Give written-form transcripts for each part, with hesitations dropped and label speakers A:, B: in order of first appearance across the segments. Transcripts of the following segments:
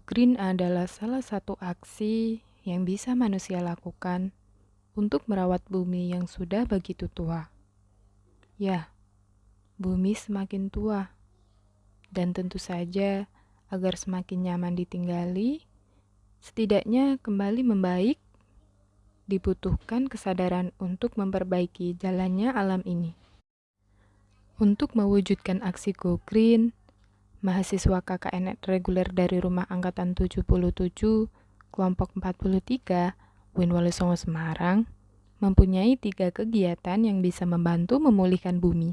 A: Go Green adalah salah satu aksi yang bisa manusia lakukan untuk merawat bumi yang sudah begitu tua. Ya, bumi semakin tua, dan tentu saja agar semakin nyaman ditinggali, setidaknya kembali membaik, dibutuhkan kesadaran untuk memperbaiki jalannya alam ini. Untuk mewujudkan aksi Go Green, mahasiswa KKN reguler dari Rumah Angkatan 77, kelompok 43, Winwale Songo Semarang, mempunyai 3 kegiatan yang bisa membantu memulihkan bumi.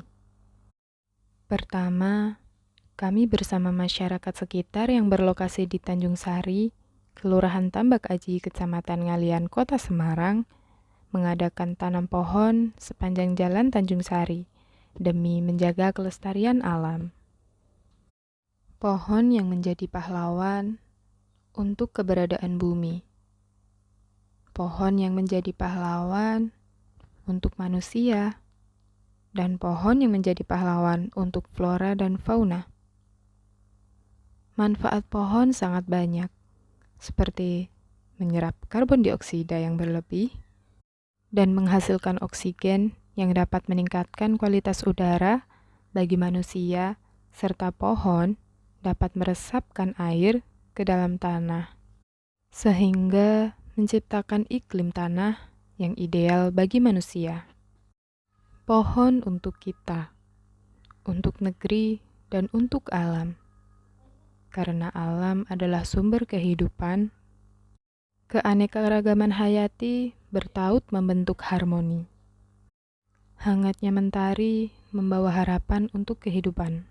A: Pertama, kami bersama masyarakat sekitar yang berlokasi di Tanjung Sari, Kelurahan Tambak Aji, Kecamatan Ngalian, Kota Semarang, mengadakan tanam pohon sepanjang jalan Tanjung Sari demi menjaga kelestarian alam. Pohon yang menjadi pahlawan untuk keberadaan bumi. Pohon yang menjadi pahlawan untuk manusia, dan pohon yang menjadi pahlawan untuk flora dan fauna. Manfaat pohon sangat banyak, seperti menyerap karbon dioksida yang berlebih dan menghasilkan oksigen yang dapat meningkatkan kualitas udara bagi manusia, serta pohon dapat meresapkan air ke dalam tanah, sehingga menciptakan iklim tanah yang ideal bagi manusia. Pohon untuk kita, untuk negeri, dan untuk alam. Karena alam adalah sumber kehidupan, keanekaragaman hayati bertaut membentuk harmoni. Hangatnya mentari membawa harapan untuk kehidupan.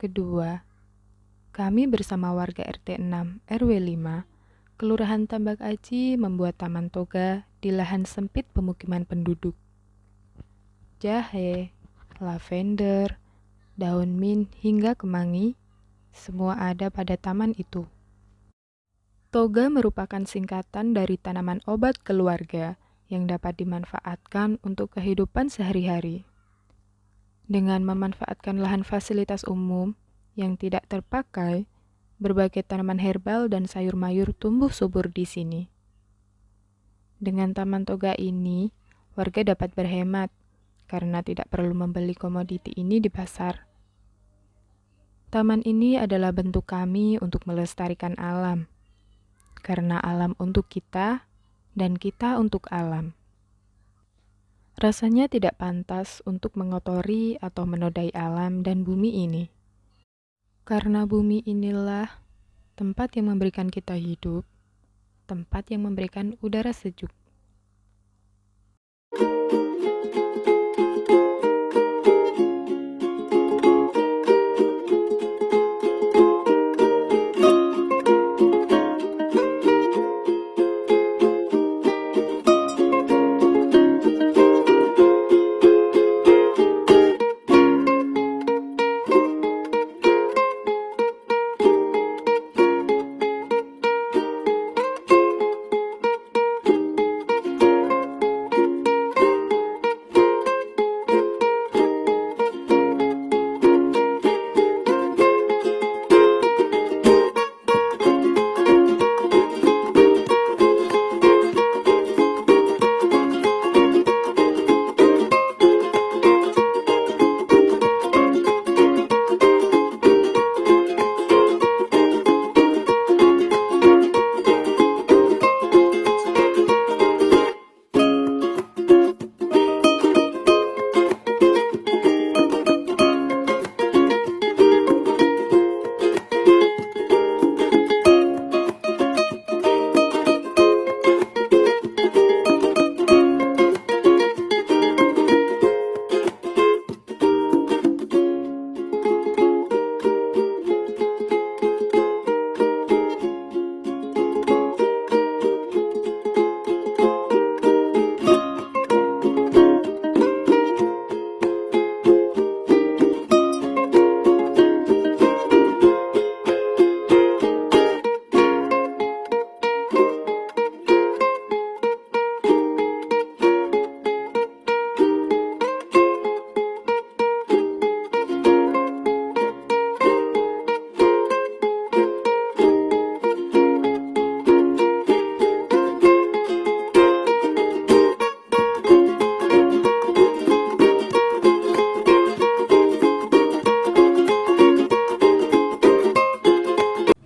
A: Kedua, kami bersama warga RT 6 RW 5, Kelurahan Tambak Aji membuat taman toga di lahan sempit pemukiman penduduk. jahe, lavender, daun mint hingga kemangi, semua ada pada taman itu. Toga merupakan singkatan dari tanaman obat keluarga yang dapat dimanfaatkan untuk kehidupan sehari-hari. Dengan memanfaatkan lahan fasilitas umum yang tidak terpakai, berbagai tanaman herbal dan sayur mayur tumbuh subur di sini. Dengan taman toga ini, warga dapat berhemat karena tidak perlu membeli komoditi ini di pasar. Taman ini adalah bentuk kami untuk melestarikan alam, karena alam untuk kita dan kita untuk alam. Rasanya tidak pantas untuk mengotori atau menodai alam dan bumi ini. Karena bumi inilah tempat yang memberikan kita hidup, tempat yang memberikan udara sejuk.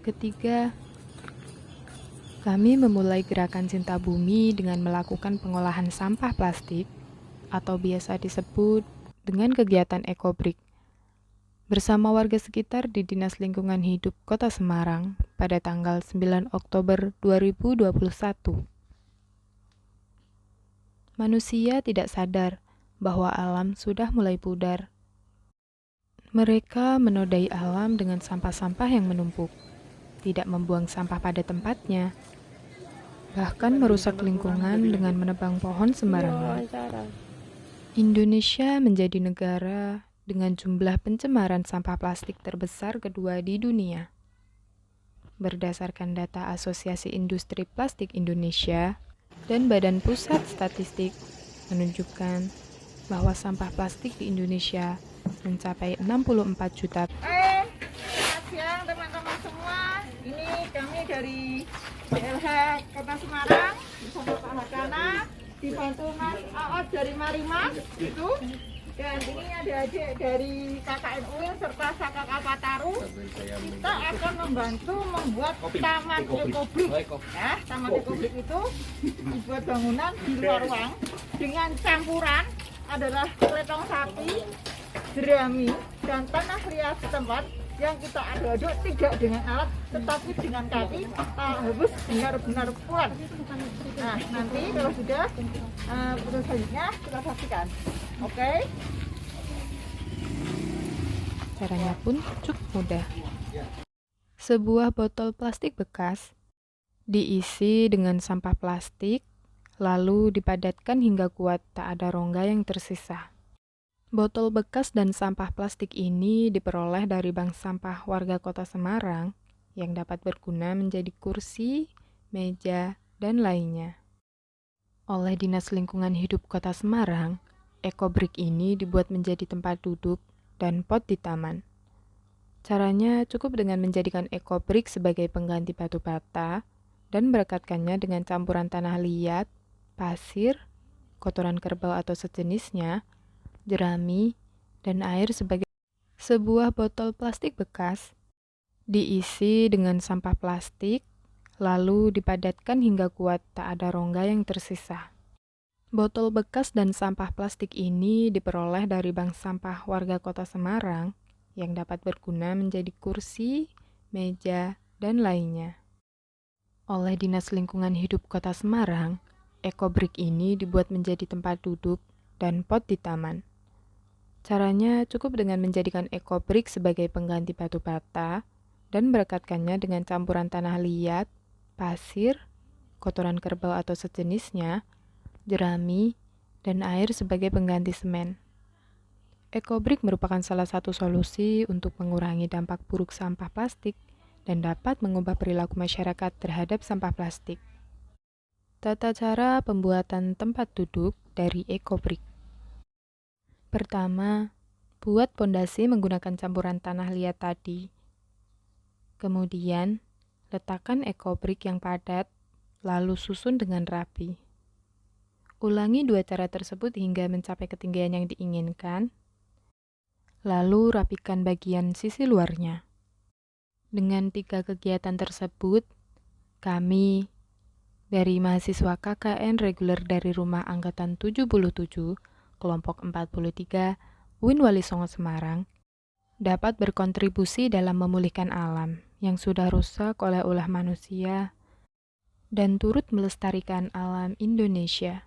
A: Ketiga, kami memulai gerakan cinta bumi dengan melakukan pengolahan sampah plastik atau biasa disebut dengan kegiatan ekobrik bersama warga sekitar di Dinas Lingkungan Hidup Kota Semarang pada tanggal 9 Oktober 2021. Manusia tidak sadar bahwa alam sudah mulai pudar. Mereka menodai alam dengan sampah-sampah yang menumpuk, tidak membuang sampah pada tempatnya, bahkan merusak lingkungan dengan menebang pohon sembarangan. Indonesia menjadi negara dengan jumlah pencemaran sampah plastik terbesar kedua di dunia. Berdasarkan data Asosiasi Industri Plastik Indonesia dan Badan Pusat Statistik menunjukkan bahwa sampah plastik di Indonesia mencapai 64 juta.
B: Selamat siang teman-teman semua. Ini kami dari DLH Kota Semarang bersama Pak Hakana, dibantu Mas Aot dari Marimas itu. Dan ini ada adik dari KKN UIN serta Saka Kalpataru. Kita akan membantu membuat taman ekobrik. Ya, taman ekobrik itu dibuat bangunan di luar ruang dengan campuran adalah letong sapi, jerami, dan tanah liat setempat yang kita aduk-aduk tidak dengan alat tetapi dengan kaki harus benar-benar kuat. Nah, nanti kalau sudah proses selanjutnya kita saksikan. Oke?
A: Caranya pun cukup mudah. Sebuah botol plastik bekas diisi dengan sampah plastik, lalu dipadatkan hingga kuat tak ada rongga yang tersisa. Botol bekas dan sampah plastik ini diperoleh dari bank sampah warga Kota Semarang yang dapat berguna menjadi kursi, meja, dan lainnya. Oleh Dinas Lingkungan Hidup Kota Semarang, ekobrik ini dibuat menjadi tempat duduk dan pot di taman. Caranya cukup dengan menjadikan ekobrik sebagai pengganti batu bata dan merekatkannya dengan campuran tanah liat, pasir, kotoran kerbau atau sejenisnya, jerami, dan air sebagai sebuah botol plastik bekas diisi dengan sampah plastik, lalu dipadatkan hingga kuat tak ada rongga yang tersisa. Botol bekas dan sampah plastik ini diperoleh dari bank sampah warga Kota Semarang yang dapat berguna menjadi kursi, meja, dan lainnya. Oleh Dinas Lingkungan Hidup Kota Semarang, ekobrik ini dibuat menjadi tempat duduk dan pot di taman. Caranya cukup dengan menjadikan ekobrik sebagai pengganti batu bata dan merekatkannya dengan campuran tanah liat, pasir, kotoran kerbau atau sejenisnya, jerami, dan air sebagai pengganti semen. Ekobrik merupakan salah satu solusi untuk mengurangi dampak buruk sampah plastik dan dapat mengubah perilaku masyarakat terhadap sampah plastik. Tata cara pembuatan tempat duduk dari ekobrik. Pertama, buat pondasi menggunakan campuran tanah liat tadi. Kemudian, letakkan ekobrik yang padat, lalu susun dengan rapi. Ulangi dua cara tersebut hingga mencapai ketinggian yang diinginkan, lalu rapikan bagian sisi luarnya. Dengan 3 kegiatan tersebut, kami dari mahasiswa KKN reguler dari Rumah Angkatan 77, kelompok 43, UIN Wali Songo Semarang, dapat berkontribusi dalam memulihkan alam yang sudah rusak oleh ulah manusia dan turut melestarikan alam Indonesia.